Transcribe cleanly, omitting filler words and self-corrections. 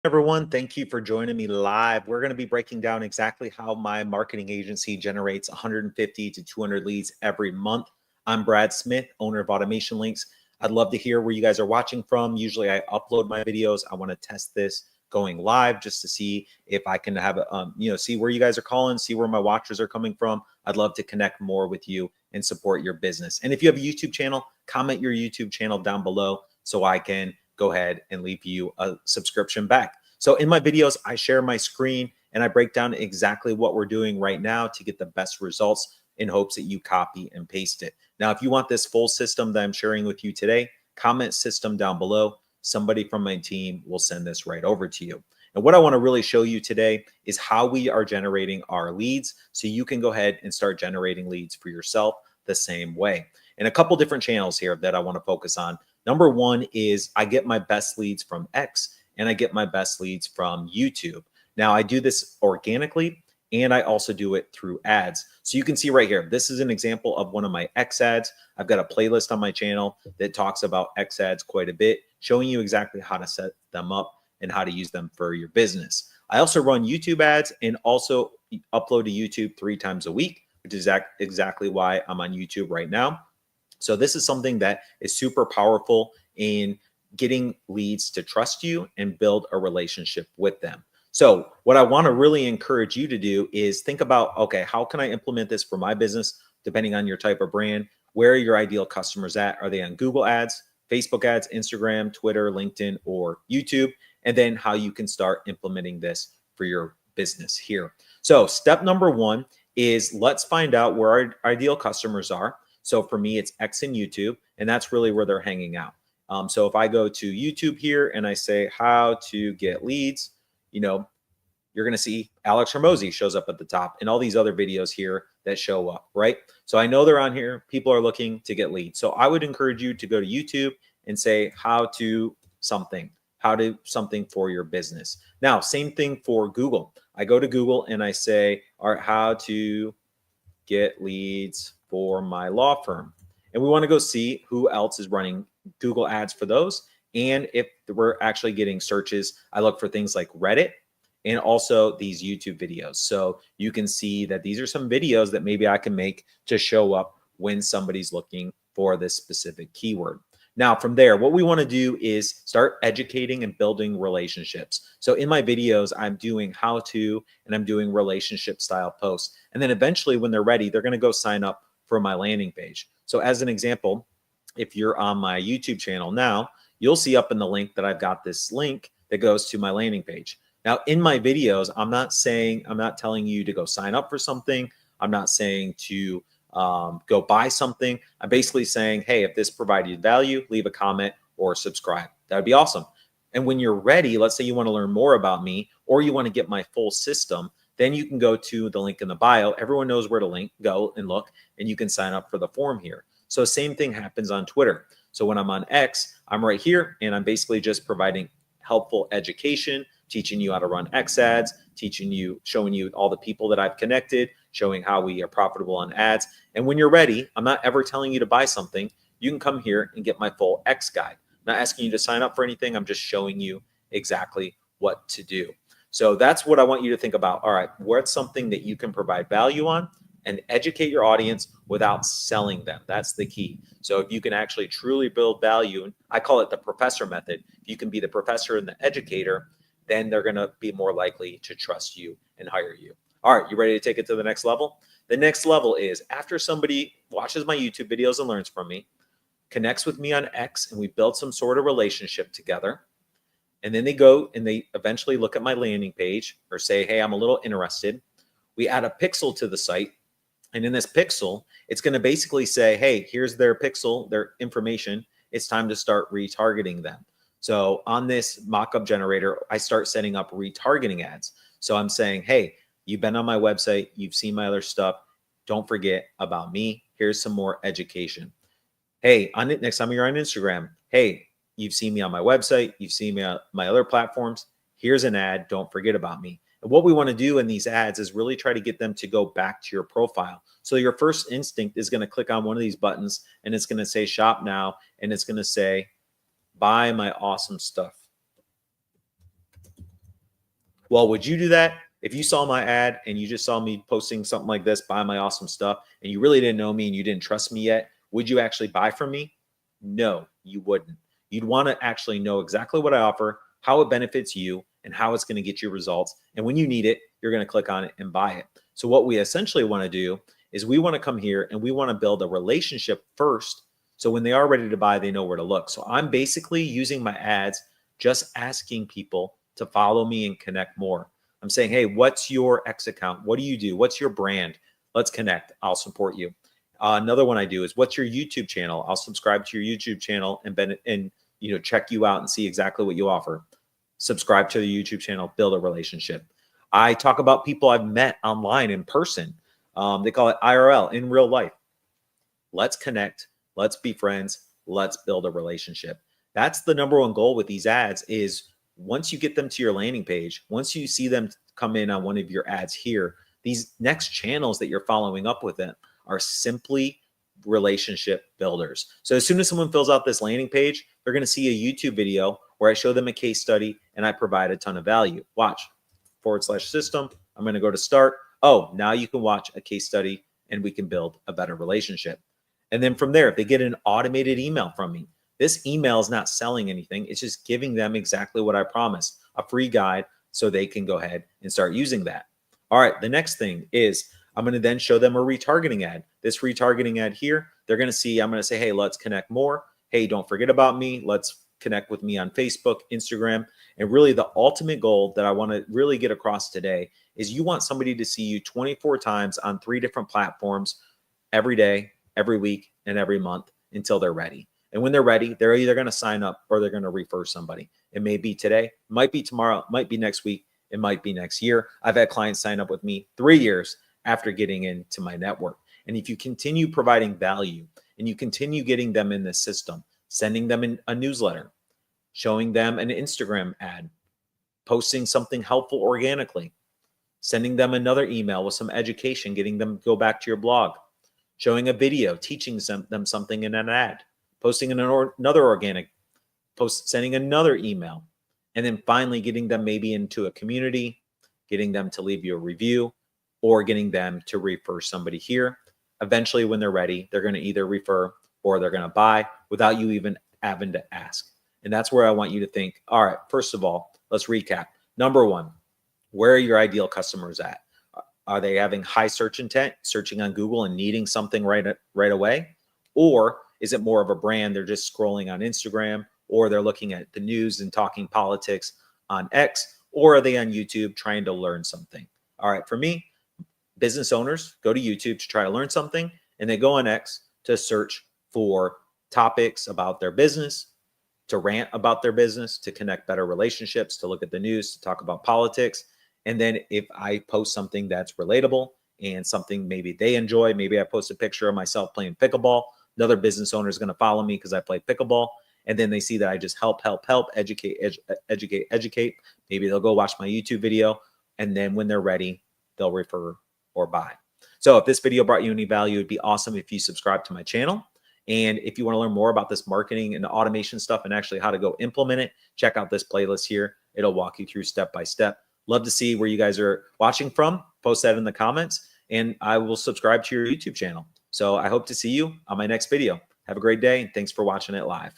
Everyone, thank you for joining me live. We're going to be breaking down exactly how my marketing agency generates 150 to 200 leads every month. I'm Brad Smith, owner of Automation Links. I'd love to hear where you guys are watching from. Usually I upload my videos. I want to test this going live just to see if I can have see where you guys are calling, see where my watchers are coming from. I'd love to connect more with you and support your business. And if you have a YouTube channel, comment your YouTube channel down below so I can go ahead and leave you a subscription back. So in my videos, I share my screen and I break down exactly what we're doing right now to get the best results in hopes that you copy and paste it. Now, if you want this full system that I'm sharing with you today, comment system down below. Somebody from my team will send this right over to you. And what I want to really show you today is how we are generating our leads so you can go ahead and start generating leads for yourself the same way. And a couple different channels here that I want to focus on. Number one is I get my best leads from X and I get my best leads from YouTube. Now I do this organically and I also do it through ads. So you can see right here, this is an example of one of my X ads. I've got a playlist on my channel that talks about X ads quite a bit, showing you exactly how to set them up and how to use them for your business. I also run YouTube ads and also upload to YouTube 3 times a week, which is exactly why I'm on YouTube right now. So this is something that is super powerful in getting leads to trust you and build a relationship with them. So what I want to really encourage you to do is think about, okay, how can I implement this for my business, depending on your type of brand? Where are your ideal customers at? Are they on Google ads, Facebook ads, Instagram, Twitter, LinkedIn, or YouTube? And then how you can start implementing this for your business here. So step number one is let's find out where our ideal customers are. So for me, it's X and YouTube, and that's really where they're hanging out. So if I go to YouTube here and I say how to get leads, you're going to see Alex Hormozy shows up at the top and all these other videos here that show up, right? So I know they're on here. People are looking to get leads. So I would encourage you to go to YouTube and say how to something for your business. Now, same thing for Google. I go to Google and I say, all right, how to get leads for my law firm. And we want to go see who else is running Google ads for those. And if we're actually getting searches, I look for things like Reddit and also these YouTube videos. So you can see that these are some videos that maybe I can make to show up when somebody's looking for this specific keyword. Now, from there, what we want to do is start educating and building relationships. So in my videos, I'm doing how to, and I'm doing relationship style posts. And then eventually when they're ready, they're going to go sign up for my landing page. So as an example, if you're on my YouTube channel now, you'll see up in the link that I've got this link that goes to my landing page. Now in my videos, I'm not telling you to go sign up for something. I'm not saying to go buy something. I'm basically saying, hey, if this provided value, leave a comment or subscribe. That would be awesome. And when you're ready, let's say you want to learn more about me or you want to get my full system, then you can go to the link in the bio. Everyone knows where to go and look, and you can sign up for the form here. So same thing happens on Twitter. So when I'm on X, I'm right here and I'm basically just providing helpful education, teaching you how to run X ads, showing you all the people that I've connected, showing how we are profitable on ads. And when you're ready, I'm not ever telling you to buy something. You can come here and get my full X guide. I'm not asking you to sign up for anything. I'm just showing you exactly what to do. So that's what I want you to think about. All right, what's something that you can provide value on and educate your audience without selling them? That's the key. So if you can actually truly build value, I call it the professor method. If you can be the professor and the educator, then they're going to be more likely to trust you and hire you. All right, you ready to take it to the next level? The next level is after somebody watches my YouTube videos and learns from me, connects with me on X, and we build some sort of relationship together, and then they go and they eventually look at my landing page or say, hey, I'm a little interested. We add a pixel to the site. And in this pixel, it's going to basically say, hey, here's their pixel, their information. It's time to start retargeting them. So on this mockup generator, I start setting up retargeting ads. So I'm saying, hey, you've been on my website, you've seen my other stuff. Don't forget about me. Here's some more education. Hey, next time you're on Instagram, hey, you've seen me on my website, you've seen me on my other platforms. Here's an ad. Don't forget about me. And what we want to do in these ads is really try to get them to go back to your profile. So your first instinct is going to click on one of these buttons and it's going to say shop now. And it's going to say, buy my awesome stuff. Well, would you do that? If you saw my ad and you just saw me posting something like this, buy my awesome stuff, and you really didn't know me and you didn't trust me yet, would you actually buy from me? No, you wouldn't. You'd want to actually know exactly what I offer, how it benefits you, and how it's going to get you results. And when you need it, you're going to click on it and buy it. So what we essentially want to do is we want to come here and we want to build a relationship first. So when they are ready to buy, they know where to look. So I'm basically using my ads, just asking people to follow me and connect more. I'm saying, hey, what's your X account? What do you do? What's your brand? Let's connect. I'll support you. Another one I do is, what's your YouTube channel? I'll subscribe to your YouTube channel and check you out and see exactly what you offer. Subscribe to the YouTube channel, build a relationship. I talk about people I've met online in person. They call it IRL, in real life. Let's connect. Let's be friends. Let's build a relationship. That's the number one goal with these ads is, once you get them to your landing page, once you see them come in on one of your ads here, these next channels that you're following up with them are simply relationship builders. So as soon as someone fills out this landing page, they're going to see a YouTube video where I show them a case study and I provide a ton of value. Watch, /system. I'm going to go to start. Oh, now you can watch a case study and we can build a better relationship. And then from there, if they get an automated email from me, this email is not selling anything. It's just giving them exactly what I promised, a free guide, so they can go ahead and start using that. All right, the next thing is I'm going to then show them a retargeting ad. This retargeting ad here, they're going to see, I'm going to say, hey, let's connect more. Hey, don't forget about me. Let's connect with me on Facebook, Instagram. And really the ultimate goal that I want to really get across today is you want somebody to see you 24 times on 3 different platforms every day, every week, and every month until they're ready. And when they're ready, they're either going to sign up or they're going to refer somebody. It may be today, might be tomorrow, might be next week, it might be next year. I've had clients sign up with me 3 years after getting into my network. And if you continue providing value and you continue getting them in the system, sending them in a newsletter, showing them an Instagram ad, posting something helpful organically, sending them another email with some education, getting them to go back to your blog, showing a video, teaching them something in an ad, posting another organic post, sending another email, and then finally getting them maybe into a community, getting them to leave you a review, or getting them to refer somebody here. Eventually, when they're ready, they're going to either refer or they're going to buy without you even having to ask. And that's where I want you to think, all right, first of all, let's recap. Number one, where are your ideal customers at? Are they having high search intent, searching on Google and needing something right away? Or is it more of a brand? They're just scrolling on Instagram, or they're looking at the news and talking politics on X, or are they on YouTube trying to learn something? All right, for me, business owners go to YouTube to try to learn something, and they go on X to search for topics about their business, to rant about their business, to connect better relationships, to look at the news, to talk about politics. And then if I post something that's relatable and something maybe they enjoy, maybe I post a picture of myself playing pickleball, another business owner is going to follow me because I play pickleball. And then they see that I just help, educate. Maybe they'll go watch my YouTube video. And then when they're ready, they'll refer or buy. So if this video brought you any value, it'd be awesome if you subscribe to my channel. And if you want to learn more about this marketing and automation stuff and actually how to go implement it, check out this playlist here. It'll walk you through step by step. Love to see where you guys are watching from. Post that in the comments, and I will subscribe to your YouTube channel. So I hope to see you on my next video. Have a great day, and thanks for watching it live.